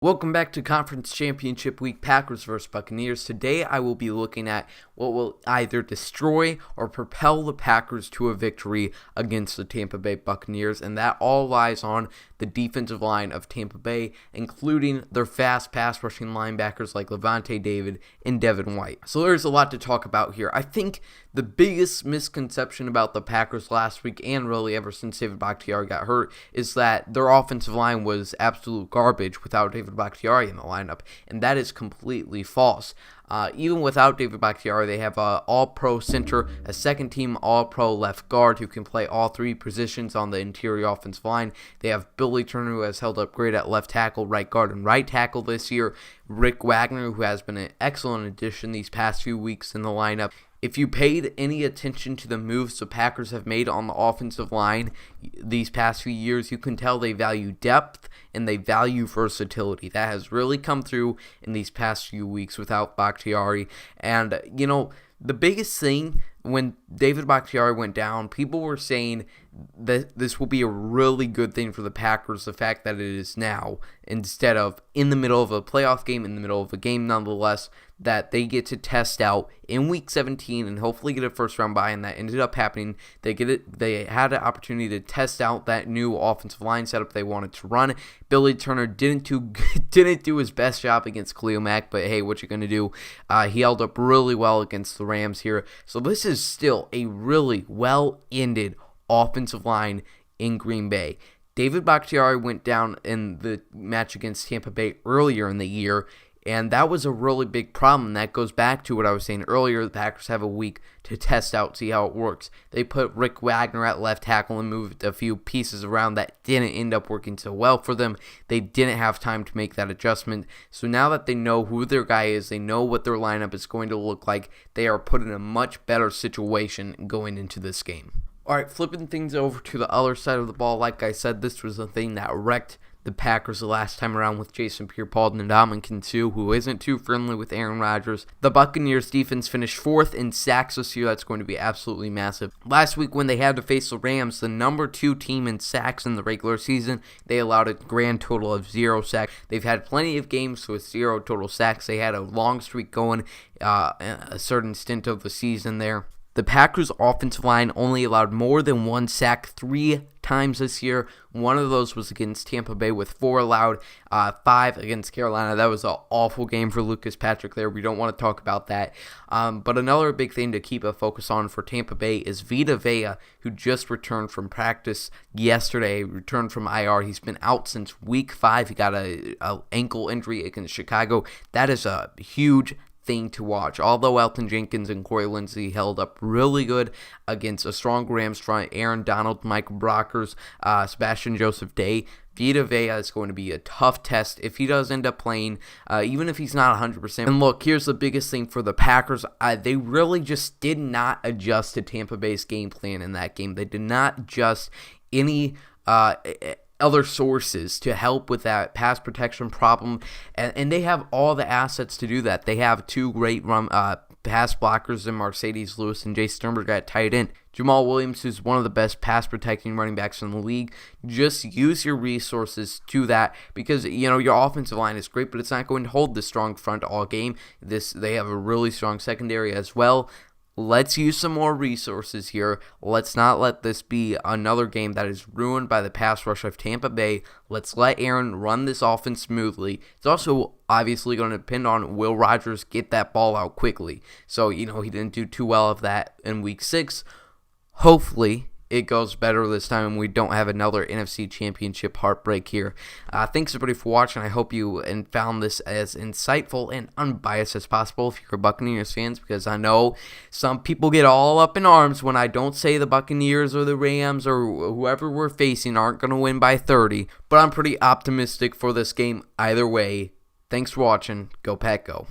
Welcome back to Conference Championship Week, Packers vs. Buccaneers. Today I will be looking at what will either destroy or propel the Packers to a victory against the Tampa Bay Buccaneers, and that all lies on the defensive line of Tampa Bay, including their fast pass-rushing linebackers like Levante David and Devin White. So there's a lot to talk about here. I think the biggest misconception about the Packers last week, and really ever since David Bakhtiari got hurt, is that their offensive line was absolute garbage without David Bakhtiari in the lineup, and that is completely false. Even without David Bakhtiari, they have an all-pro center, a second-team all-pro left guard who can play all three positions on the interior offensive line. They have Billy Turner, who has held up great at left tackle, right guard, and right tackle this year. Rick Wagner, who has been an excellent addition these past few weeks in the lineup. If you paid any attention to the moves the Packers have made on the offensive line these past few years, you can tell they value depth and they value versatility. That has really come through in these past few weeks without Bakhtiari. And, the biggest thing when David Bakhtiari went down, people were saying that this will be a really good thing for the Packers, the fact that it is now, instead of in the middle of a playoff game, in the middle of a game nonetheless, that they get to test out in Week 17 and hopefully get a first-round bye, and that ended up happening. They had an opportunity to test out that new offensive line setup they wanted to run. Billy Turner didn't do his best job against Khalil Mack, but hey, what you going to do? He held up really well against the Rams here. So this is still a really well-ended offensive line in Green Bay. David Bakhtiari went down in the match against Tampa Bay earlier in the year, and that was a really big problem. That goes back to what I was saying earlier. The Packers have a week to test out, see how it works. They put Rick Wagner at left tackle and moved a few pieces around that didn't end up working so well for them. They didn't have time to make that adjustment. So now that they know who their guy is, they know what their lineup is going to look like, they are put in a much better situation going into this game. All right, flipping things over to the other side of the ball. Like I said, this was the thing that wrecked the Packers the last time around with Jason Pierre-Paul and Ndamukong Suh, who isn't too friendly with Aaron Rodgers. The Buccaneers defense finished fourth in sacks this year. That's going to be absolutely massive. Last week when they had to face the Rams, the number 2 team in sacks in the regular season, they allowed a grand total of 0 sacks. They've had plenty of games with 0 total sacks. They had a long streak going a certain stint of the season there. The Packers' offensive line only allowed more than 1 sack 3 times this year. One of those was against Tampa Bay with 4 allowed, 5 against Carolina. That was an awful game for Lucas Patrick there. We don't want to talk about that. But another big thing to keep a focus on for Tampa Bay is Vita Vea, who just returned from practice yesterday, returned from IR. He's been out since Week 5. He got an ankle injury against Chicago. That is a huge thing to watch. Although Elton Jenkins and Corey Lindsey held up really good against a strong Rams front, Aaron Donald, Mike Brockers, Sebastian Joseph Day, Vita Vea is going to be a tough test if he does end up playing, even if he's not 100%. And look, here's the biggest thing for the Packers. They really just did not adjust to Tampa Bay's game plan in that game. They did not adjust any other sources to help with that pass protection problem, and they have all the assets to do that. They have 2 great pass blockers in Mercedes Lewis and Jay Sternberg at tight end. Jamal Williams, who's one of the best pass protecting running backs in the league. Just use your resources to that, because your offensive line is great, but it's not going to hold the strong front all game. They have a really strong secondary as well. Let's use some more resources here. Let's not let this be another game that is ruined by the pass rush of Tampa Bay. Let's let Aaron run this offense smoothly. It's also obviously going to depend on will Rodgers get that ball out quickly. So, he didn't do too well of that in Week 6. Hopefully it goes better this time and we don't have another NFC Championship heartbreak here. Thanks everybody for watching. I hope you found this as insightful and unbiased as possible if you're Buccaneers fans, because I know some people get all up in arms when I don't say the Buccaneers or the Rams or whoever we're facing aren't going to win by 30, but I'm pretty optimistic for this game either way. Thanks for watching. Go Pack Go.